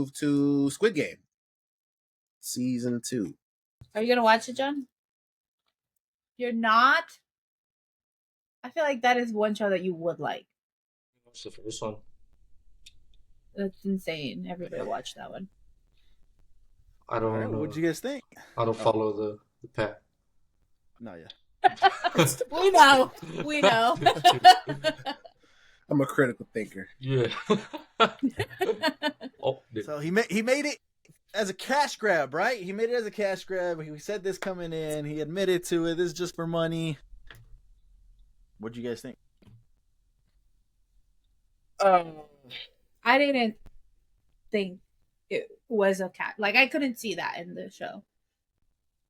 move to Squid Game season 2. Are you gonna watch it, John? You're not. I feel like that is one show that you would like. What's the first one? That's insane. Everybody watch that one. I don't. Right, what'd you guys think? I don't follow the pack. No, yeah. We know. We know. I'm a critical thinker. Yeah. So he made it as a cash grab, right? He made it as a cash grab. He said this coming in. He admitted to it. This is just for money. What'd you guys think? I didn't think it was a cat. Like, I couldn't see that in the show.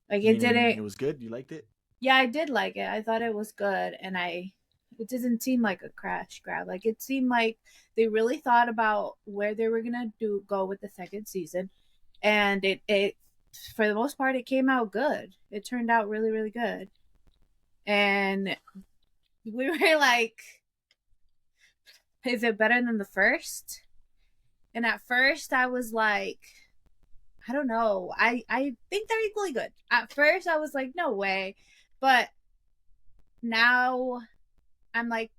Like, it didn't. It was good. You liked it? Yeah, I did like it. I thought it was good, and it didn't seem like a crash grab. Like, it seemed like they really thought about where they were gonna go with the second season, and it for the most part it came out good. It turned out really, really good, and we were like, is it better than the first? And at first I was like, I don't know. I think they're equally good. At first I was like, no way. But now I'm like,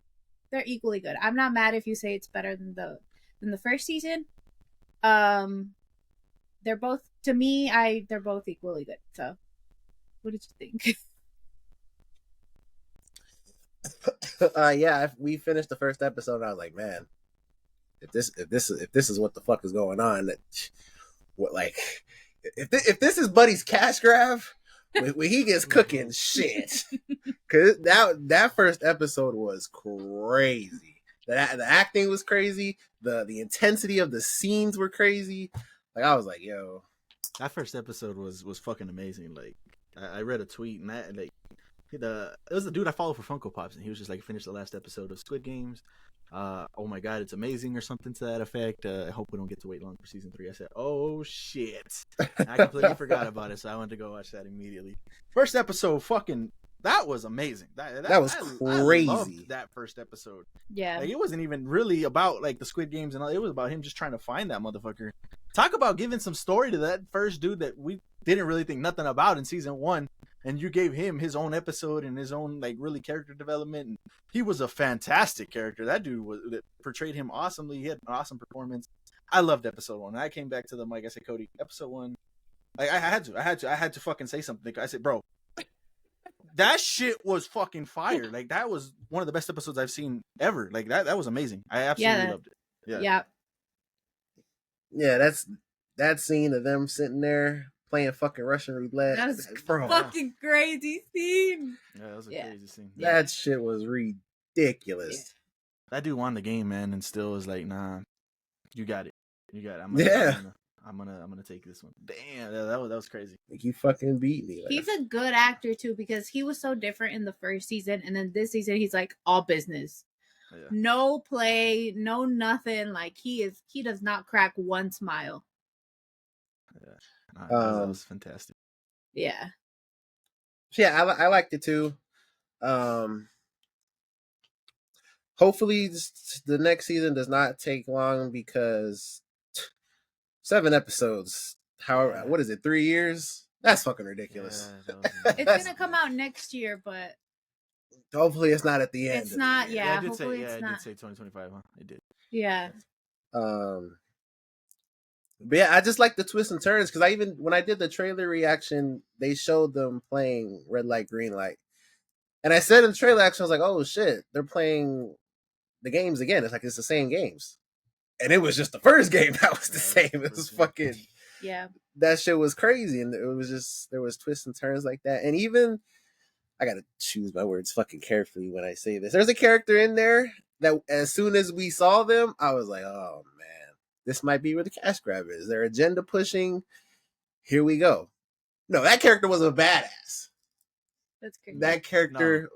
they're equally good. I'm not mad if you say it's better than the first season. They're both, to me, they're both equally good. So what did you think? Yeah, we finished the first episode and I was like, man, if this is what the fuck is going on, what, like, if this is Buddy's cash grab when he gets cooking shit, because that first episode was crazy. The acting was crazy. The intensity of the scenes were crazy. Like, I was like, yo, that first episode was fucking amazing. Like, I read a tweet and that, like, it was the dude I follow for Funko Pops, and he was just like, finished the last episode of Squid Games. Oh my god, it's amazing, or something to that effect. I hope we don't get to wait long for season 3. I said, oh shit. And I completely forgot about it, so I went to go watch that immediately. First episode, that was amazing. That was crazy. I loved that first episode. Yeah. Like, it wasn't even really about like the Squid Games and all. It was about him just trying to find that motherfucker. Talk about giving some story to that first dude that we didn't really think nothing about in season 1. And you gave him his own episode and his own, like, really character development. And he was a fantastic character. That dude that portrayed him awesomely. He had an awesome performance. I loved episode 1. I came back to the mic. I said, Cody, episode 1. Like, I had to fucking say something. I said, bro, that shit was fucking fire. Like, that was one of the best episodes I've seen ever. Like, that was amazing. I absolutely loved it. Yeah. Yeah, that scene of them sitting there playing fucking Russian roulette. That was fucking crazy scene. Yeah, that was a crazy scene. That shit was ridiculous. Yeah. That dude won the game, man, and still was like, nah, you got it. I'm gonna take this one. Damn, that was crazy. Like, you fucking beat me. He's a good actor too, because he was so different in the first season, and then this season he's like all business. Yeah. No play, no nothing. Like, he does not crack one smile. Yeah. That was fantastic. Yeah. Yeah, I liked it too. Hopefully the next season does not take long, because 7 episodes. However, what is it? 3 years? That's fucking ridiculous. Yeah, it's gonna come out next year, but hopefully it's not at the end. It's not. Yeah, it did hopefully say, it's not. It did say 2025. Huh? It did. Yeah. But yeah, I just like the twists and turns, because when I did the trailer reaction, they showed them playing red light, green light. And I said in the trailer action, I was like, oh shit, they're playing the games again. It's like, it's the same games. And it was just the first game that was the same. It was fucking, yeah. That shit was crazy. And it was just, there was twists and turns like that. And even, I gotta choose my words fucking carefully when I say this. There's a character in there that as soon as we saw them, I was like, oh man, this might be where the cash grab is. They're agenda pushing. Here we go. No, that character was a badass. That's crazy. That character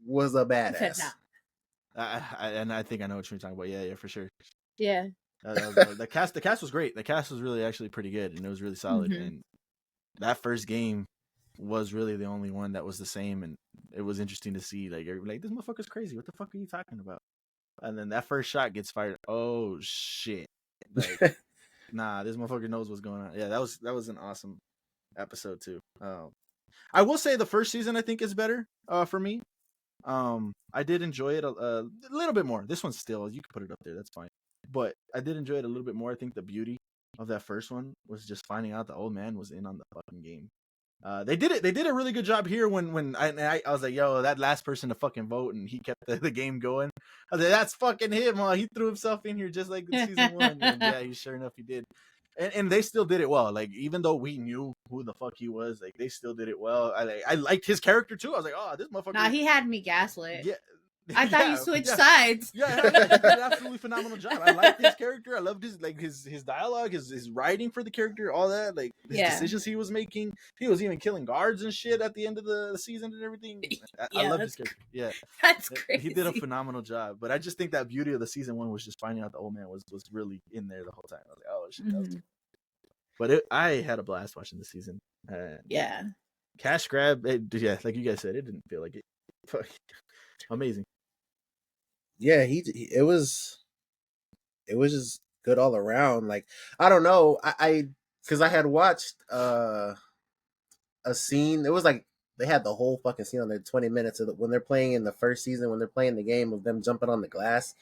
was a badass. And I think I know what you're talking about. Yeah, for sure. Yeah. The cast was great. The cast was really actually pretty good, and it was really solid. Mm-hmm. And that first game was really the only one that was the same, and it was interesting to see. Like, this motherfucker's crazy. What the fuck are you talking about? And then that first shot gets fired. Oh shit! Like, nah, this motherfucker knows what's going on. Yeah, that was an awesome episode too. I will say the first season I think is better for me. I did enjoy it a little bit more. This one's still, you can put it up there, that's fine. But I did enjoy it a little bit more. I think the beauty of that first one was just finding out the old man was in on the fucking game. They did a really good job here when I was like, yo, that last person to fucking vote, and he kept the game going. I was like, that's fucking him. He threw himself in here just like in season 1. And yeah, sure enough, he did. And they still did it well. Like, even though we knew who the fuck he was, like, they still did it well. I liked his character too. I was like, oh, this motherfucker. Nah, he had me gaslit. Yeah. I thought you switched sides. Yeah, he did an absolutely phenomenal job. I liked his character. I loved his dialogue, his writing for the character, all that. Like, his decisions he was making. He was even killing guards and shit at the end of the season and everything. I loved his character. Yeah, that's crazy. He did a phenomenal job. But I just think that beauty of the season 1 was just finding out the old man was really in there the whole time. I was like, oh shit. That was cool. But I had a blast watching the season. Yeah. Cash grab. Yeah, like you guys said, it didn't feel like it. Amazing. Yeah, it was just good all around. Like, I don't know, I because I had watched a scene. It was like they had the whole fucking scene on there, 20 minutes of when they're playing in the first season, when they're playing the game of them jumping on the glass.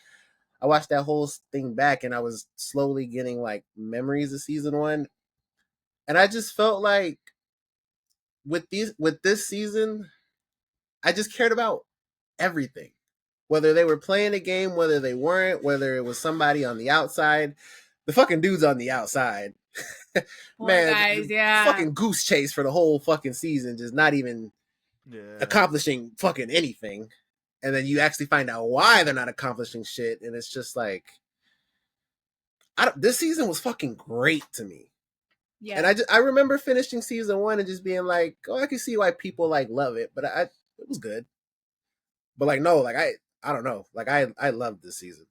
I watched that whole thing back, and I was slowly getting like memories of season 1, and I just felt like with this season, I just cared about everything. Whether they were playing a game, whether they weren't, whether it was somebody on the outside. The fucking dude's on the outside. Man, guys, yeah. Fucking goose chase for the whole fucking season, just not even accomplishing fucking anything. And then you actually find out why they're not accomplishing shit, and it's just like, this season was fucking great to me. Yeah. And I remember finishing season 1 and just being like, oh, I can see why people like love it, but it was good. But like, no, like I don't know. Like, I loved this season.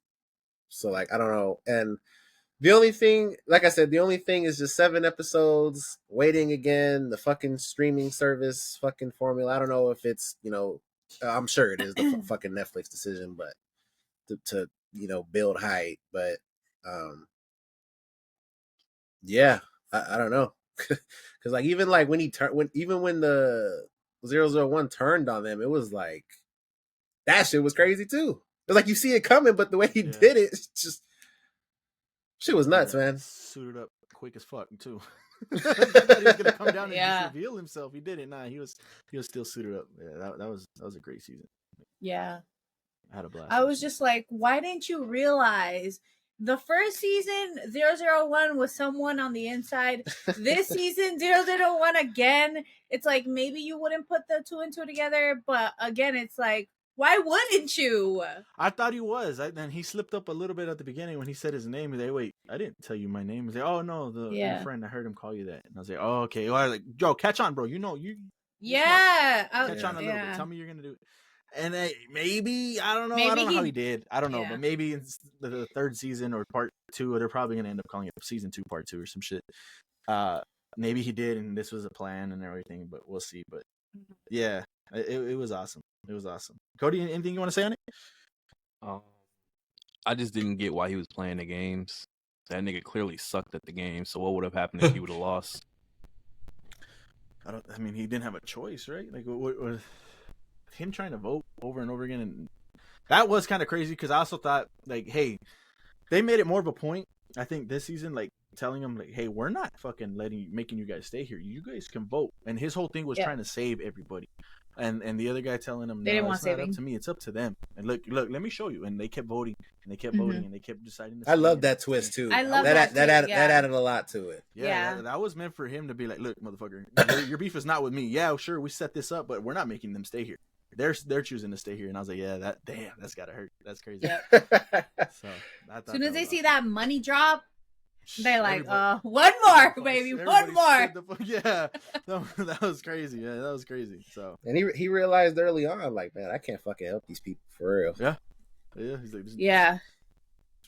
So, like, I don't know. And the only thing, like I said, is just 7 episodes, waiting again, the fucking streaming service fucking formula. I don't know if it's, I'm sure it is the fucking Netflix decision, but to build height. But, yeah, I don't know. Because, like, even like when when the 001 turned on them, it was like, that shit was crazy too. It's like you see it coming, but the way he did it, it's just shit was nuts, man. Suited up quick as fuck too. I thought he was gonna come down and just reveal himself. He didn't. Nah, he was still suited up. Yeah, that was a great season. Yeah, I had a blast. I was just like, why didn't you realize the first season 001 was someone on the inside? This season 001 again. It's like maybe you wouldn't put the 2 and 2 together, but again, it's like, why wouldn't you? I thought he was. And he slipped up a little bit at the beginning when he said his name. He's like, wait, I didn't tell you my name. He's like, oh, no, the friend, I heard him call you that. And I was like, oh, okay. Well, I was like, yo, catch on, bro. You yeah. Catch on a little bit. Tell me you're going to do it. And maybe, I don't know. I don't know how he did. I don't know. But maybe in the 3rd season or part 2, they're probably going to end up calling it season 2, part 2 or some shit. Maybe he did, and this was a plan and everything, but we'll see. But yeah, it was awesome. It was awesome. Cody, anything you want to say on it? I just didn't get why he was playing the games. That nigga clearly sucked at the game. So what would have happened if he would have lost? I mean, he didn't have a choice, right? Like, what him trying to vote over and over again, and that was kind of crazy because I also thought, like, hey, they made it more of a point, I think, this season, like, telling him, like, hey, we're not fucking making you guys stay here. You guys can vote. And his whole thing was trying to save everybody. And the other guy telling him, no, it's not up to me, it's up to them. And look, let me show you. And they kept voting, and they kept voting, and they kept deciding. I love that twist too. I love that added a lot to it. Yeah. That was meant for him to be like, look, motherfucker, your beef is not with me. Yeah, sure, we set this up, but we're not making them stay here. They're choosing to stay here. And I was like, yeah, that's gotta hurt. That's crazy. Yep. So as soon as they see that money drop, they're like, one more, baby, one more. Yeah, that was crazy. Yeah, that was crazy. So, and he realized early on, like, man, I can't fucking help these people for real. Yeah. He's like, yeah.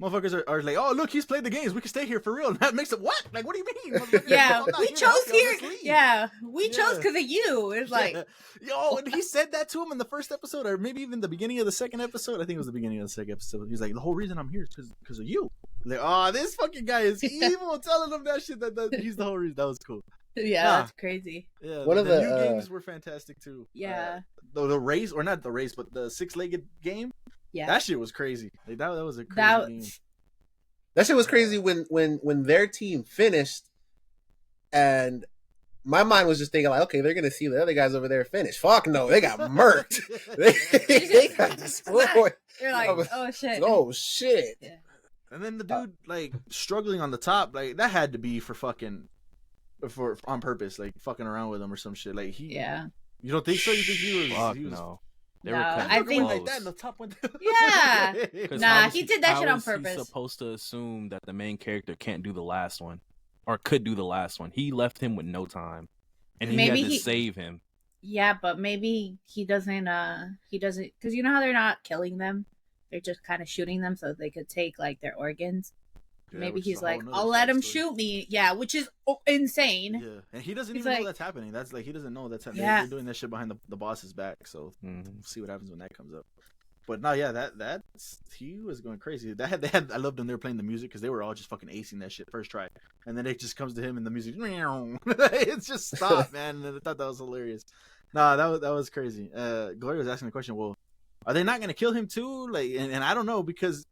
Motherfuckers are like, oh, look, he's played the games. We can stay here for real. And that makes it what? Like, what do you mean? Yeah, we chose here. Yeah, we chose because of you. It's like, yo, and he said that to him in the first episode, or maybe even the beginning of the second episode. I think it was the beginning of the second episode. He's like, the whole reason I'm here is because of you. Like, oh, this fucking guy is evil, telling them that shit. That he's the whole reason. That was cool. Yeah, Nah. that's crazy. Yeah, One of the the, new games were fantastic too. Yeah. The race, or not the race, but the 6-legged game. Yeah. That shit was crazy. Like, that was a crazy That game. That shit was crazy when their team finished, and my mind was just thinking like, okay, they're gonna see the other guys over there finish. Fuck no, they got murked. they got destroyed. You're like, oh shit. Oh shit. Yeah. And then the dude like struggling on the top, like that had to be for on purpose, like fucking around with him or some shit. Like Yeah. You don't think so? You think he was? Fuck he was no. They No, were cutting I it think- like close. that, and the top went. Yeah. 'Cause Nah, how was he did that shit on how was he purpose. supposed to assume that the main character can't do the last one, or could do the last one? He left him with no time, and he Maybe had to he- save him. Yeah, but maybe he doesn't, because you know how they're not killing them? They're just kind of shooting them so they could take, like, their organs. Yeah, Maybe which is he's a whole like, nother I'll let side him story. shoot me. Yeah, which is insane. Yeah, and he doesn't He's even know like- that's happening. That's like he doesn't know that's happening. Yeah. They're doing that shit behind the boss's back. So Mhm. we'll see what happens when that comes up. But no, yeah, that's he was going crazy. They had I loved when they were playing the music because they were all just fucking acing that shit first try, and then it just comes to him and the music, it's just stop, man. And I thought that was hilarious. Nah, that was crazy. Gloria was asking the question, well, are they not gonna kill him too? Like, and I don't know because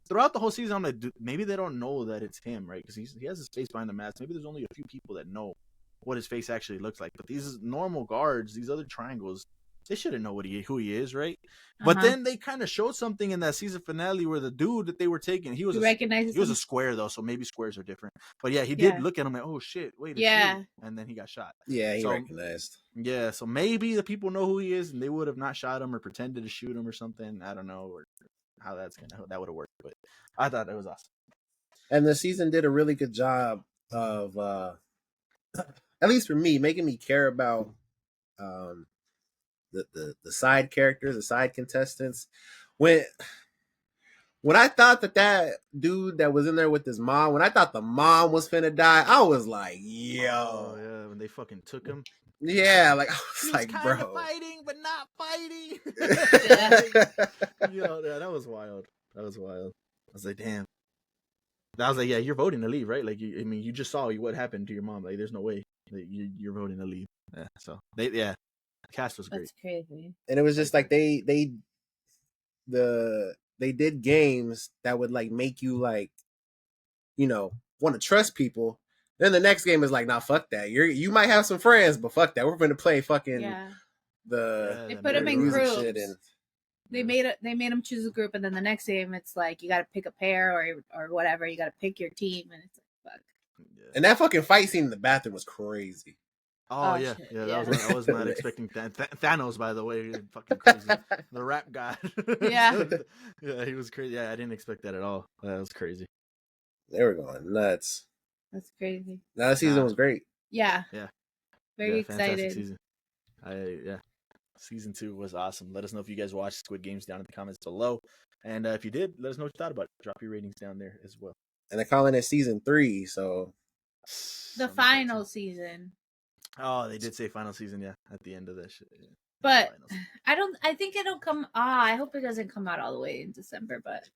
throughout the whole season, I'm like, dude, maybe they don't know that it's him, right? Because he has his face behind the mask. Maybe there's only a few people that know what his face actually looks like. But these normal guards, these other triangles, they shouldn't know who he is, right? But Uh-huh. then they kind of showed something in that season finale where the dude that they were taking, he was You a, recognize he was him? a square though, so maybe squares are different. But yeah, he Yeah. did look at him like, oh shit, wait, it's Yeah. you. And then he got shot. Yeah, he So- recognized. Yeah, so maybe the people know who he is and they would have not shot him or pretended to shoot him or something. I don't know or how that would have worked, but I thought it was awesome. And the season did a really good job of at least for me, making me care about the side characters, the side contestants. When I thought that dude that was in there with his mom, when I thought the mom was finna die, I was like, yo. Oh, yeah, when they fucking took him. Yeah, like I was He was like, kind bro. of fighting, but not fighting. Yeah. Yeah, that was wild. I was like, damn. I was like, yeah, you're voting to leave, right? Like, you just saw what happened to your mom. Like, there's no way that you're voting to leave. Yeah, so the cast was great. That's crazy. And it was just like they did games that would like make you like, want to trust people. Then the next game is like, nah, fuck that. You might have some friends, but fuck that. We're going to play fucking Yeah. the They that put him in music groups. shit and They made him choose a group, and then the next game it's like you got to pick a pair or whatever. You got to pick your team, and it's like fuck. Yeah. and that fucking fight scene in the bathroom was crazy. Oh, Oh, yeah, shit, yeah. yeah. I was not expecting Thanos, by the way. Fucking crazy. The rap guy. Yeah. Yeah, he was crazy. Yeah, I didn't expect that at all. That was crazy. They were going nuts. That's crazy. Now the season Nah. was great. Yeah. Yeah. Very Yeah, fantastic excited. season. Season 2 was awesome. Let us know if you guys watched Squid Games down in the comments below. And if you did, let us know what you thought about it. Drop your ratings down there as well. And they're calling it season 3, so The final season. Oh, they did say final season, yeah, at the end of that shit. Yeah. But Finals. I think it'll come. I hope it doesn't come out all the way in December, but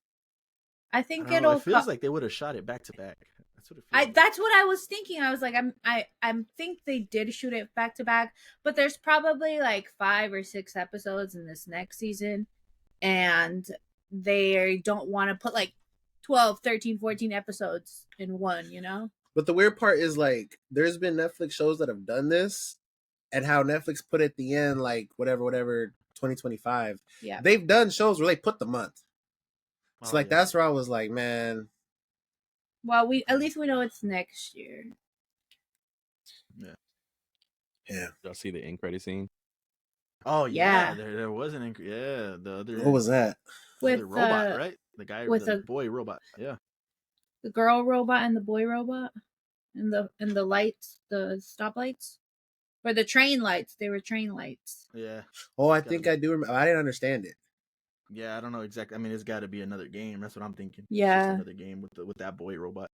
I I think don't know, it'll. it feels like they would have shot it back to back. That's what it feels like. That's what I was thinking. I was like, I think they did shoot it back to back, but there's probably like 5 or 6 episodes in this next season, and they don't want to put like 12, 13, 14 episodes in one, But the weird part is like there's been Netflix shows that have done this, and how Netflix put at the end like whatever 2025. Yeah. They've done shows where they put the month. So Oh, like yeah. that's where I was like, man, Well, at least we know it's next year. yeah. Y'all see the end credit scene? Oh yeah, Yeah. there was an the other What was that? the With other robot, the right? The guy with the the- boy robot. Yeah. the girl robot and the boy robot, and the lights, the stoplights, or the train lights. They were train lights. Yeah. Oh, I Gotta think be. I do remember. I didn't understand it. Yeah, I don't know exactly. I mean, it's got to be another game. That's what I'm thinking. It's just Yeah. another game with that boy robot.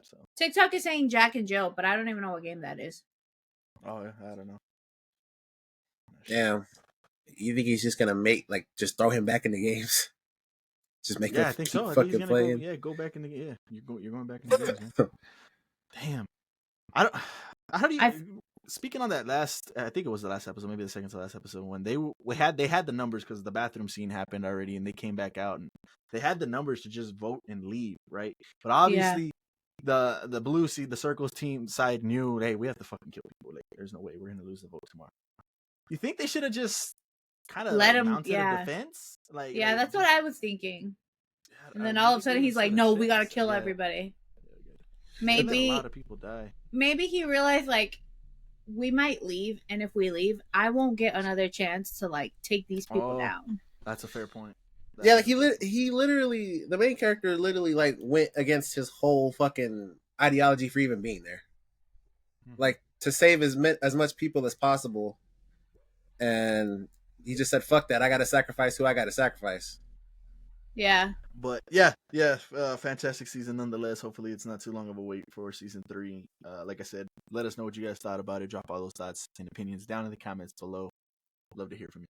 So, TikTok is saying Jack and Jill, but I don't even know what game that is. oh, yeah, I don't know. Damn. You think he's just gonna just throw him back in the games? Just make Yeah, them I think keep so. I think fucking he's gonna playing. go back in the you're going back in the games, man. Damn. I don't. How do you? I've- Speaking on that last, I think it was the last episode, maybe the second to last episode, when they had the numbers because the bathroom scene happened already, and they came back out and they had the numbers to just vote and leave, right? But obviously, the blue seed, the circles team side knew, hey, we have to fucking kill people. Like, there's no way we're gonna lose the vote tomorrow. You think they should have just kind of Let him- mounted yeah. a defense? Like, Yeah, that's what I was thinking. And then do all you of a think sudden they he's like, stood a "No, we gotta chance? kill Yeah. everybody." And then a Maybe lot of people die. maybe he realized like we might leave, and if we leave, I won't get another chance to like take these people Oh. down. That's a fair point. Yeah, like he literally, the main character literally like went against his whole fucking ideology for even being there. Like to save as much people as possible, and he just said, "Fuck that! I got to sacrifice who I got to sacrifice." Yeah. But yeah, fantastic season nonetheless. Hopefully, it's not too long of a wait for season 3. Like I said, let us know what you guys thought about it. Drop all those thoughts and opinions down in the comments below. Love to hear from you.